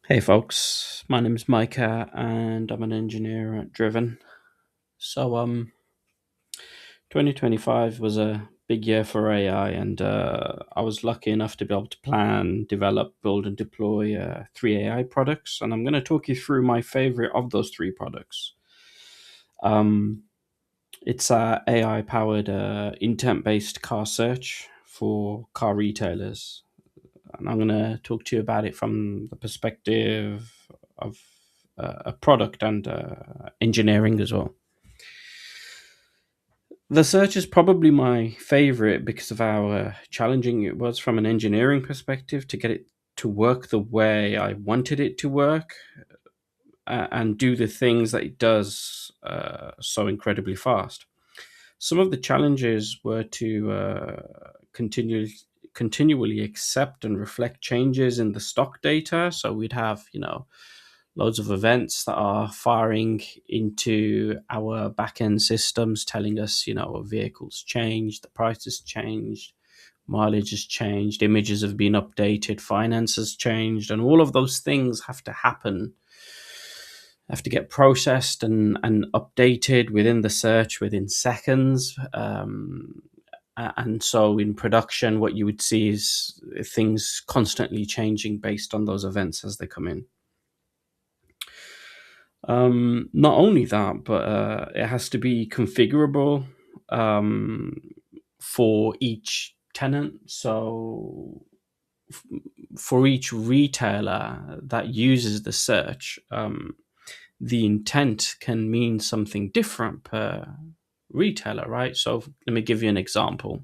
Hey folks, my name is Micah and I'm an engineer at Driven. So 2025 was a big year for AI and I was lucky enough to be able to plan, develop, build and deploy three AI products, and I'm going to talk you through my favorite of those three products. Um, it's AI powered intent based car search for car retailers, and I'm going to talk to you about it from the perspective of a product and engineering as well. The search is probably my favorite because of how challenging it was from an engineering perspective to get it to work the way I wanted it to work, and do the things that it does so incredibly fast. Some of the challenges were to continually accept and reflect changes in the stock data. So we'd have, loads of events that are firing into our back-end systems telling us, a vehicle's changed, the price has changed, mileage has changed, images have been updated, finance has changed, and all of those things have to happen, have to get processed and updated within the search within seconds. And so in production, what you would see is things constantly changing based on those events as they come in. Not only that, but it has to be configurable um, for each tenant. So for each retailer that uses the search, the intent can mean something different per retailer, right? So let me give you an example.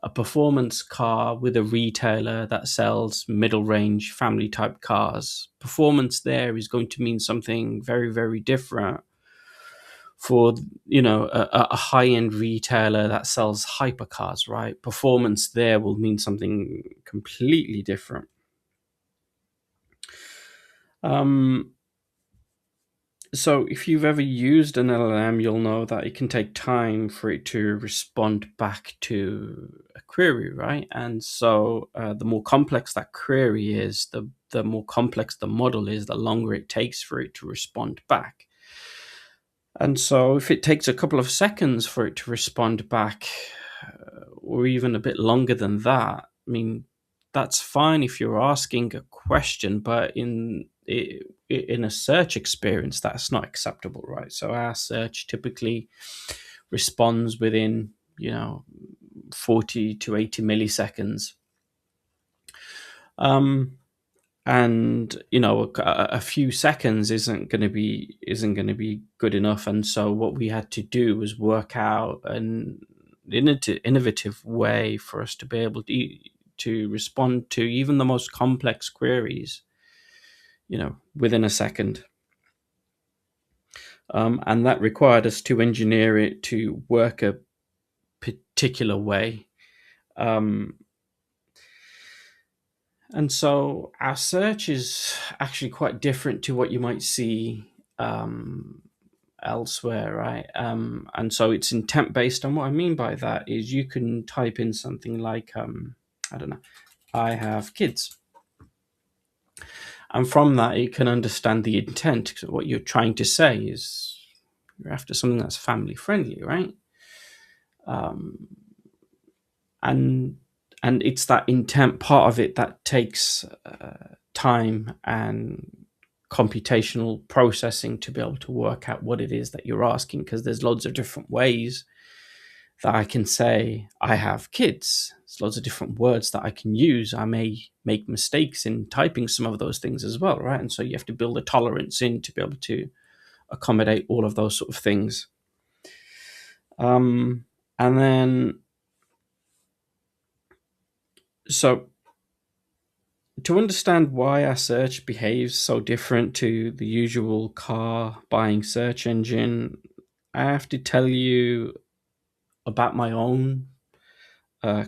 A performance car with a retailer that sells middle range family type cars, performance there is going to mean something very, very different for a high end retailer that sells hypercars, right? Performance there will mean something completely different. Um, So if you've ever used an LLM, you'll know that it can take time for it to respond back to a query, right? And so the more complex that query is, the more complex the model is, the longer it takes for it to respond back. And so if it takes a couple of seconds for it to respond back, or even a bit longer than that, I mean, that's fine if you're asking a question, but in a search experience, that's not acceptable, right? So our search typically responds within, 40 to 80 milliseconds. Um, and a few seconds isn't going to be good enough, and so what we had to do was work out an innovative way for us to be able to respond to even the most complex queries within a second. And that required us to engineer it to work a particular way. um, And so our search is actually quite different to what you might see um, elsewhere, right? And so it's intent based. And what I mean by that is you can type in something like, I don't know, I have kids. And from that, it can understand the intent. So what you're trying to say is you're after something that's family friendly, right? Um, and and it's that intent part of it that takes time and computational processing to be able to work out what it is that you're asking, because there's loads of different ways that I can say I have kids. There's loads of different words that I can use. I may make mistakes in typing some of those things as well, right? And so you have to build a tolerance in to be able to accommodate all of those sort of things. And then so to understand why our search behaves so different to the usual car buying search engine, I have to tell you about my own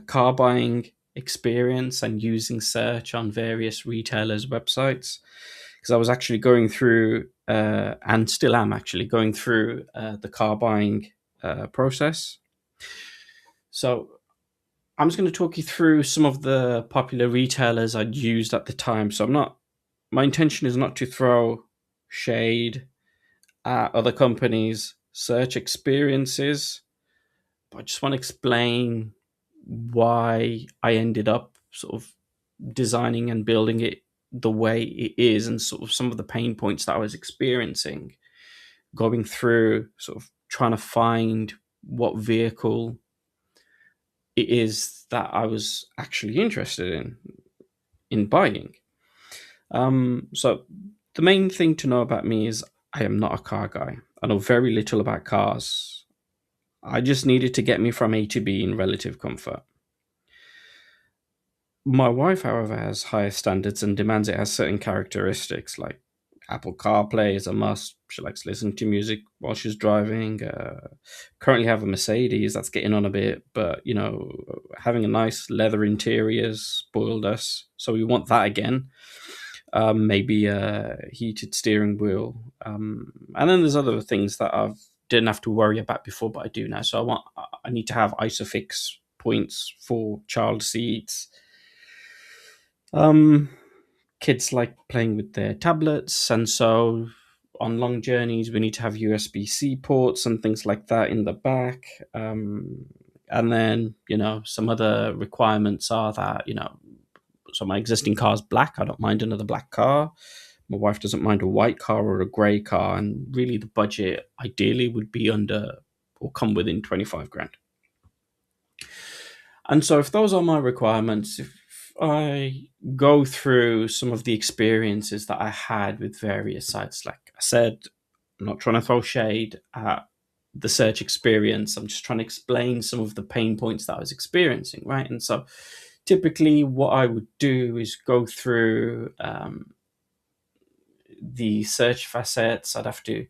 car buying experience and using search on various retailers' websites. Because I was actually going through, and still am actually going through the car buying process. So I'm just going to talk you through some of the popular retailers I'd used at the time. So I'm not my intention is not to throw shade at other companies' search experiences, but I just want to explain why I ended up sort of designing and building it the way it is, and sort of some of the pain points that I was experiencing going through sort of trying to find what vehicle it is that I was actually interested in buying. So the main thing to know about me is I am not a car guy. I know very little about cars. I just needed to get me from A to B in relative comfort. My wife, however, has higher standards and demands it has certain characteristics like Apple CarPlay is a must. She likes listening to music while she's driving. Currently have a Mercedes that's getting on a bit, but having a nice leather interior spoiled us, so we want that again. Maybe a heated steering wheel, and then there's other things that I didn't have to worry about before, but I do now. So I need to have isofix points for child seats. Um, Kids like playing with their tablets, and so on long journeys we need to have USB-C ports and things like that in the back. And then some other requirements are that so my existing car is black. I don't mind another black car. My wife doesn't mind a white car or a grey car, and really the budget ideally would be under or come within 25 grand. And so if those are my requirements, if I go through some of the experiences that I had with various sites, like I said, I'm not trying to throw shade at the search experience. I'm just trying to explain some of the pain points that I was experiencing, right? And so typically what I would do is go through the search facets. I'd have to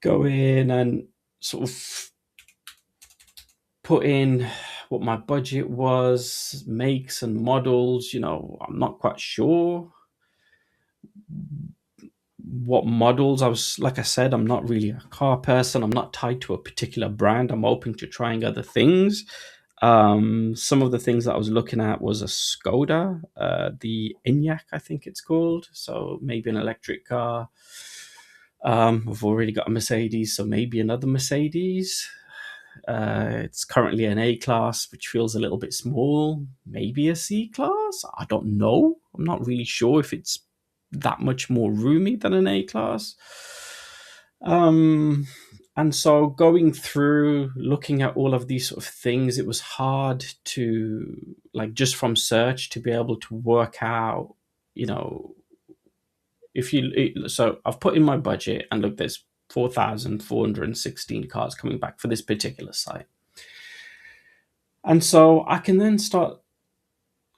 go in and sort of put in what my budget was, makes and models. I'm not quite sure what models. Like I said, I'm not really a car person. I'm not tied to a particular brand. I'm open to trying other things. Some of the things that I was looking at was a Skoda, the Enyaq, I think it's called. So maybe an electric car. I've already got a Mercedes, so maybe another Mercedes. It's currently an A class, which feels a little bit small. Maybe a C class. I don't know. I'm not really sure if it's that much more roomy than an A class. And so going through looking at all of these sort of things, it was hard to, like, just from search to be able to work out, so I've put in my budget and look, there's 4,416 cars coming back for this particular site. And so I can then start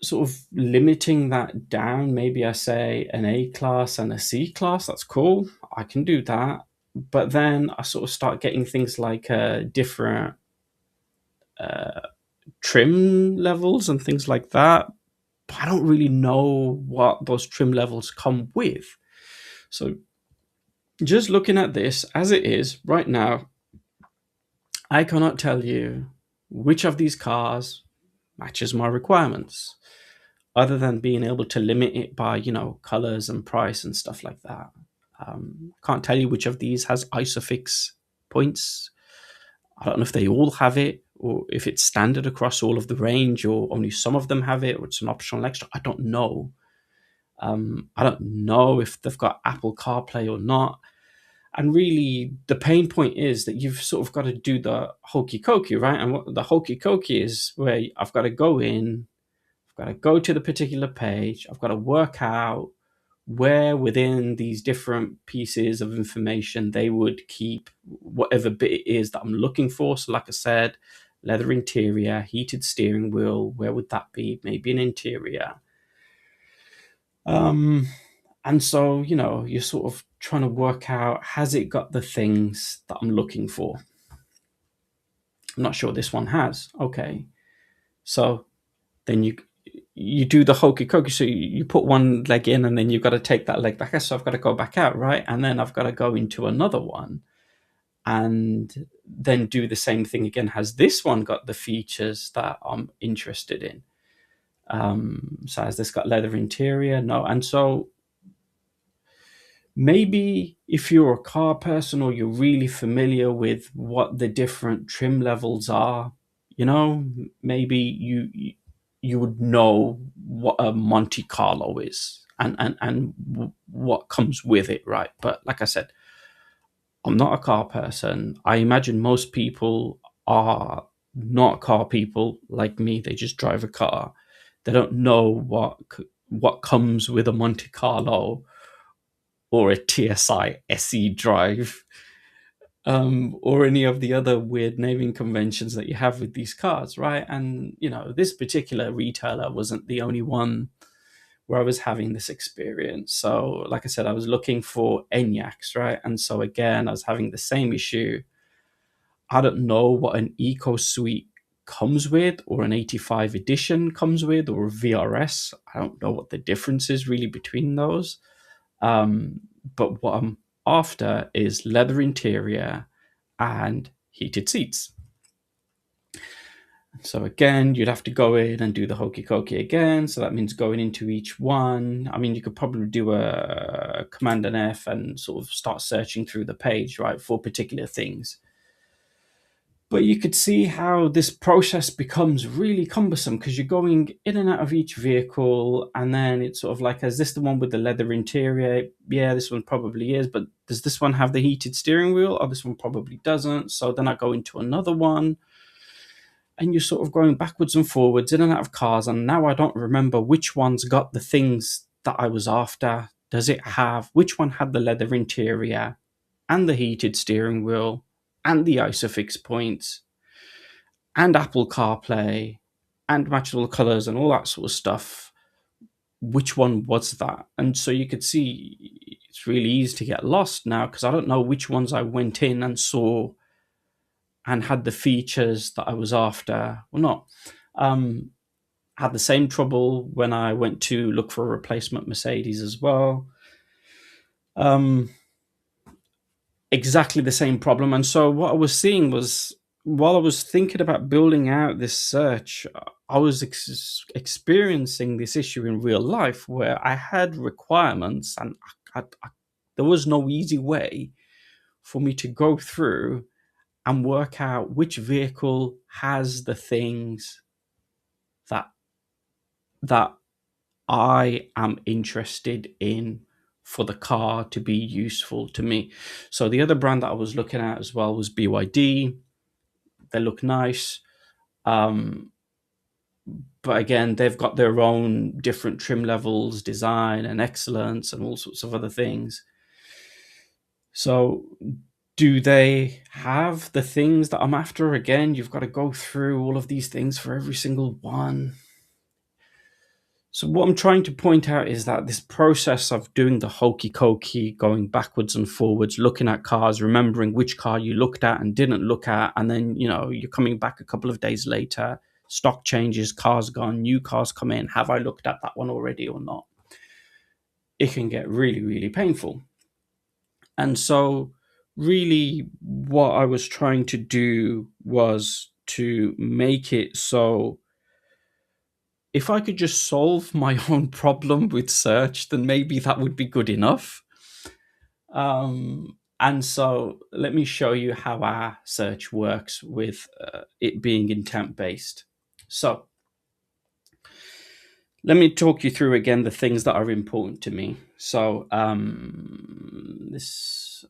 sort of limiting that down. Maybe I say an A class and a C class. That's cool. I can do that. But then I sort of start getting things like different trim levels and things like that. But I don't really know what those trim levels come with. So just looking at this as it is right now, I cannot tell you which of these cars matches my requirements, other than being able to limit it by, colors and price and stuff like that. Can't tell you which of these has isofix points. I don't know if they all have it, or if it's standard across all of the range, or only some of them have it, or it's an optional extra. I don't know. I don't know if they've got Apple CarPlay or not. And really, the pain point is that you've sort of got to do the hokey cokey, right? And what the hokey cokey is, where I've got to go in, I've got to go to the particular page, I've got to work out where within these different pieces of information they would keep whatever bit it is that I'm looking for. So like I said, leather interior, heated steering wheel, where would that be? Maybe an interior. And so, you're sort of trying to work out, has it got the things that I'm looking for? I'm not sure this one has. Okay. So then you do the hokey cokey. So you put one leg in and then you've got to take that leg back. So I've got to go back out, right? And then I've got to go into another one and then do the same thing again. Has this one got the features that I'm interested in? So has this got leather interior? No. And so Maybe if you're a car person or you're really familiar with what the different trim levels are, maybe you would know what a Monte Carlo is and what comes with it, right? But like I said, I'm not a car person. I imagine most people are not car people like me. They just drive a car. They don't know what comes with a Monte Carlo or a TSI SE drive, or any of the other weird naming conventions that you have with these cars, right? And this particular retailer wasn't the only one where I was having this experience. So, like I said, I was looking for ENIACs, right? And so again, I was having the same issue. I don't know what an Eco Suite comes with, or an 85 edition comes with, or a VRS. I don't know what the difference is really between those. But what I'm after is leather interior and heated seats. So again, you'd have to go in and do the hokey cokey again. So that means going into each one. I mean, you could probably do a Command and F and sort of start searching through the page, right, for particular things. But you could see how this process becomes really cumbersome because you're going in and out of each vehicle, and then it's sort of like, is this the one with the leather interior? Yeah, this one probably is, but does this one have the heated steering wheel? Oh, this one probably doesn't. So then I go into another one, and you're sort of going backwards and forwards in and out of cars, and now I don't remember which one's got the things that I was after. Which one had the leather interior and the heated steering wheel and the isofix points and Apple CarPlay and matchable colors and all that sort of stuff? Which one was that? And so you could see it's really easy to get lost now because I don't know which ones I went in and saw and had the features that I was after or not. Had the same trouble when I went to look for a replacement Mercedes as well. Exactly the same problem. And so what I was seeing was, while I was thinking about building out this search, I was experiencing this issue in real life where I had requirements, and there was no easy way for me to go through and work out which vehicle has the things that that I am interested in for the car to be useful to me. So the other brand that I was looking at as well was BYD. They look nice. But again, they've got their own different trim levels, design and excellence and all sorts of other things. So do they have the things that I'm after? Again, you've got to go through all of these things for every single one. So what I'm trying to point out is that this process of doing the hokey cokey, going backwards and forwards, looking at cars, remembering which car you looked at and didn't look at, and then you're coming back a couple of days later, stock changes, cars gone, new cars come in. Have I looked at that one already or not? It can get really, really painful. And so really what I was trying to do was to make it so if I could just solve my own problem with search, then maybe that would be good enough. And so let me show you how our search works with it being intent based. So let me talk you through again the things that are important to me. So this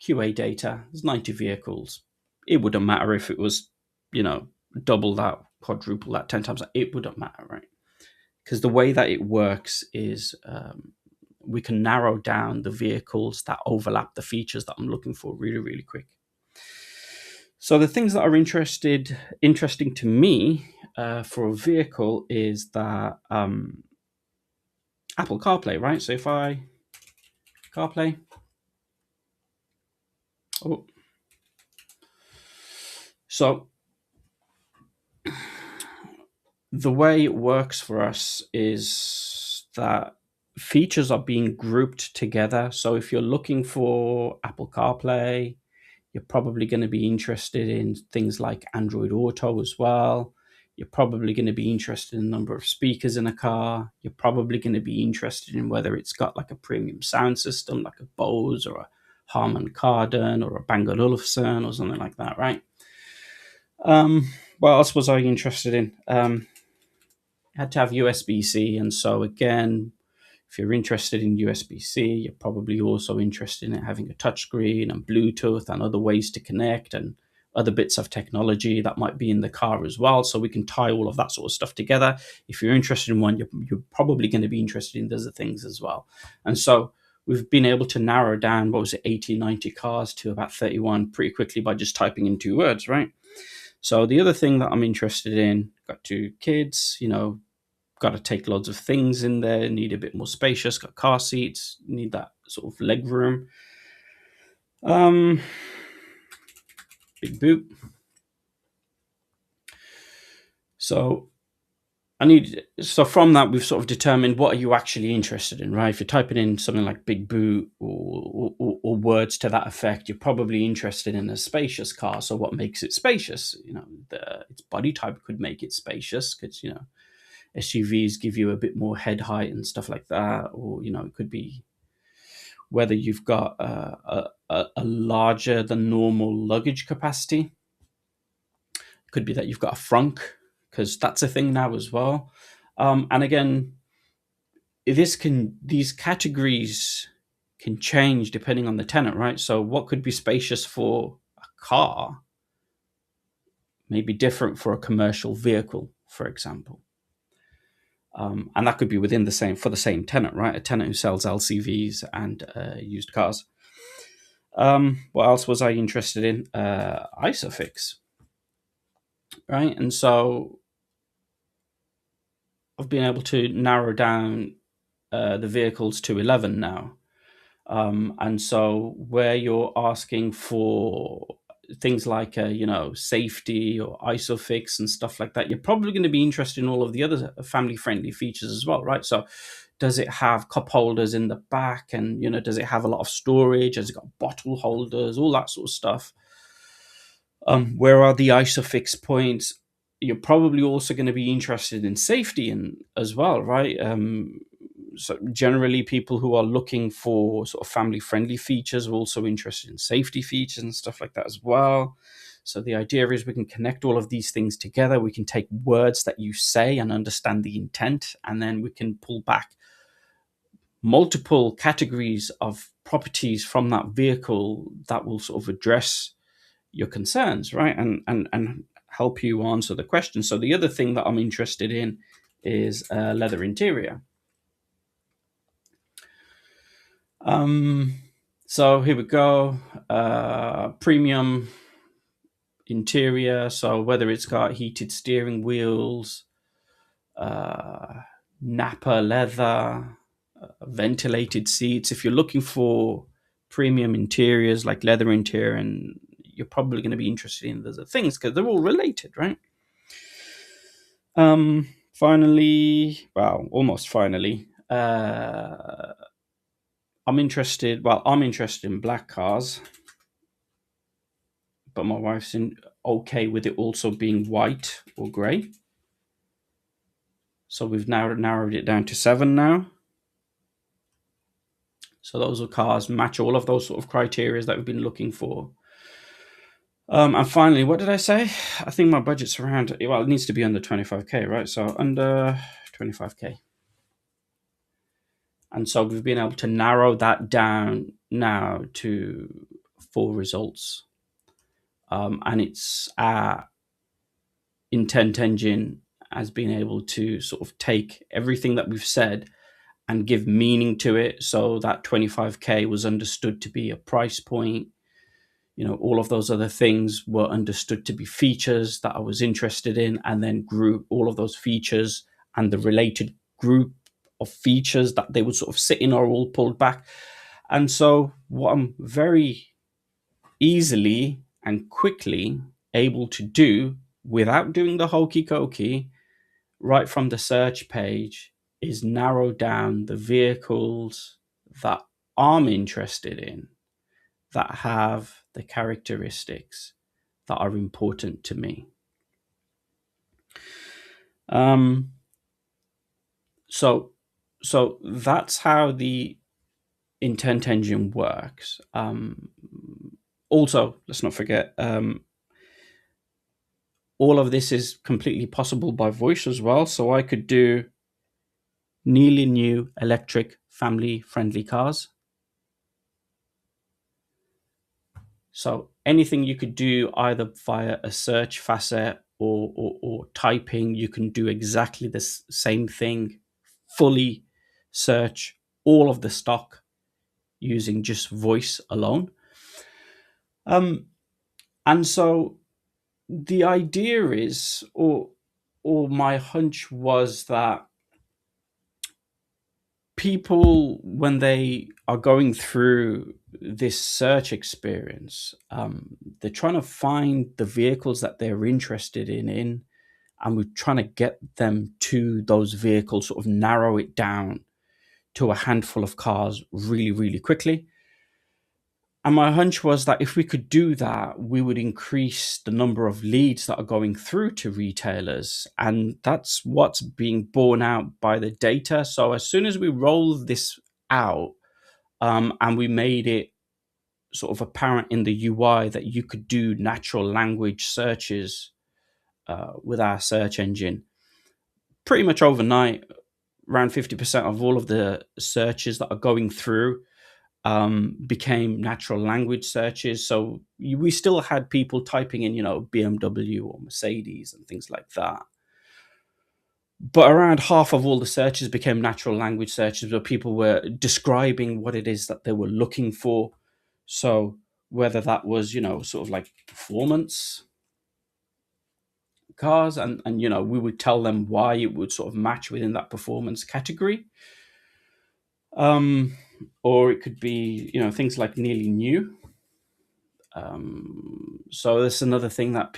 QA data, there's 90 vehicles. It wouldn't matter if it was, double that, quadruple that, 10 times that. It wouldn't matter, right? Because the way that it works is we can narrow down the vehicles that overlap the features that I'm looking for really, really quick. So the things that are interesting to me for a vehicle is that Apple CarPlay, right? So if I CarPlay, so the way it works for us is that features are being grouped together. So if you're looking for Apple CarPlay, you're probably going to be interested in things like Android Auto as well. You're probably going to be interested in the number of speakers in a car. You're probably going to be interested in whether it's got like a premium sound system, like a Bose or a Harman Kardon or a Bang & Olufsen or something like that, right? What else was I interested in? Had to have USB-C, and so again, if you're interested in USB-C, you're probably also interested in having a touchscreen and Bluetooth and other ways to connect and other bits of technology that might be in the car as well. So we can tie all of that sort of stuff together. If you're interested in one, you're probably going to be interested in other things as well. And so we've been able to narrow down, 80, 90 cars to about 31 pretty quickly by just typing in 2 words, right? So the other thing that I'm interested in, got 2 kids, got to take loads of things in there, need a bit more spacious, got car seats, need that sort of leg room. Big boot. So from that, we've sort of determined what are you actually interested in, right? If you're typing in something like big boot or words to that effect, you're probably interested in a spacious car. So what makes it spacious? Its body type could make it spacious because, SUVs give you a bit more head height and stuff like that. Or, it could be whether you've got a larger than normal luggage capacity. It could be that you've got a frunk, because that's a thing now as well. And again, these categories can change depending on the tenant, right? So what could be spacious for a car may be different for a commercial vehicle, for example. And that could be within the same tenant, right? A tenant who sells LCVs and used cars. What else was I interested in? Isofix, right? And so I've been able to narrow down the vehicles to 11 now. And so where you're asking for things like, safety or isofix and stuff like that, you're probably going to be interested in all of the other family-friendly features as well, right? So does it have cup holders in the back? And, does it have a lot of storage? Has it got bottle holders? All that sort of stuff. Where are the isofix points? You're probably also going to be interested in safety as well, right? So generally, people who are looking for sort of family-friendly features are also interested in safety features and stuff like that as well. So the idea is we can connect all of these things together. We can take words that you say and understand the intent, and then we can pull back multiple categories of properties from that vehicle that will sort of address your concerns, right? And help you answer the question. So the other thing that I'm interested in is leather interior. So here we go. Premium interior. So whether it's got heated steering wheels, Napa leather, ventilated seats. If you're looking for premium interiors like leather interior, and you're probably going to be interested in those things because they're all related, right? Almost finally, I'm interested in black cars, but my wife's okay with it also being white or grey. So we've now narrowed it down to 7 now. So those are cars match all of those sort of criteria that we've been looking for. And finally, what did I say? I think my budget's around, it needs to be under 25k, right? So under 25k. And so we've been able to narrow that down now to 4 results. And it's our intent engine has been able to sort of take everything that we've said and give meaning to it. So that 25k was understood to be a price point. All of those other things were understood to be features that I was interested in, and then group all of those features and the related group of features that they would sort of sit in are all pulled back. And so what I'm very easily and quickly able to do without doing the hokey cokey right from the search page is narrow down the vehicles that I'm interested in that have the characteristics that are important to me. Um, so that's how the intent engine works. Also, let's not forget, all of this is completely possible by voice as well. So I could do nearly new electric family friendly cars. So anything you could do either via a search facet or typing, you can do exactly the same thing, fully search all of the stock using just voice alone. Um, and so the idea is, or my hunch was that people, when they are going through this search experience, they're trying to find the vehicles that they're interested in, and we're trying to get them to those vehicles, sort of narrow it down to a handful of cars really, really quickly. And my hunch was that if we could do that, we would increase the number of leads that are going through to retailers. And that's what's being borne out by the data. So as soon as we rolled this out, and we made it sort of apparent in the UI that you could do natural language searches with our search engine, pretty much overnight, around 50% of all of the searches that are going through became natural language searches. So we still had people typing in, BMW or Mercedes and things like that. But around half of all the searches became natural language searches where people were describing what it is that they were looking for. So whether that was, sort of like performance cars, and we would tell them why it would sort of match within that performance category. Um, or it could be, things like nearly new. So that's another thing that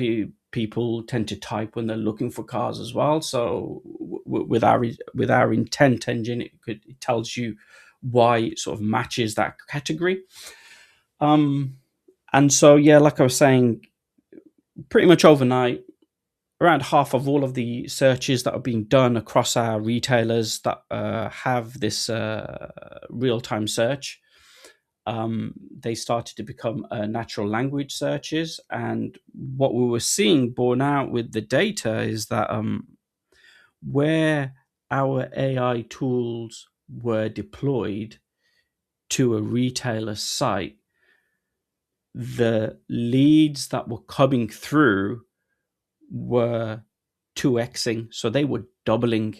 people tend to type when they're looking for cars as well. So with our intent engine, it tells you why it sort of matches that category. And so yeah, like I was saying, pretty much overnight, around half of all of the searches that are being done across our retailers that have this real-time search, they started to become natural language searches. And what we were seeing borne out with the data is that where our AI tools were deployed to a retailer site, the leads that were coming through were 2xing. So they were doubling,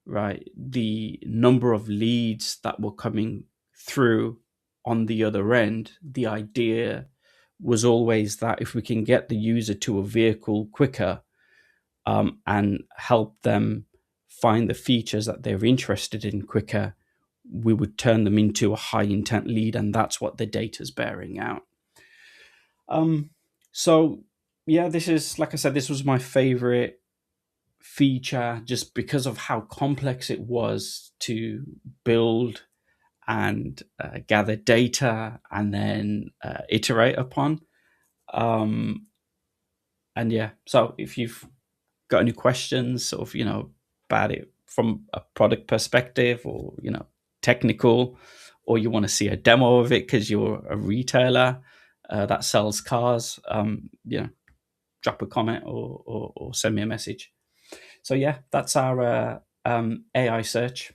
right, the number of leads that were coming through on the other end. The idea was always that if we can get the user to a vehicle quicker, and help them find the features that they're interested in quicker, we would turn them into a high intent lead, and that's what the data's bearing out. So yeah, this is, like I said, this was my favorite feature just because of how complex it was to build and gather data and then iterate upon. And yeah, so if you've got any questions, sort of, about it from a product perspective, or technical, or you want to see a demo of it because you're a retailer that sells cars, drop a comment or send me a message. So yeah, that's our AI search.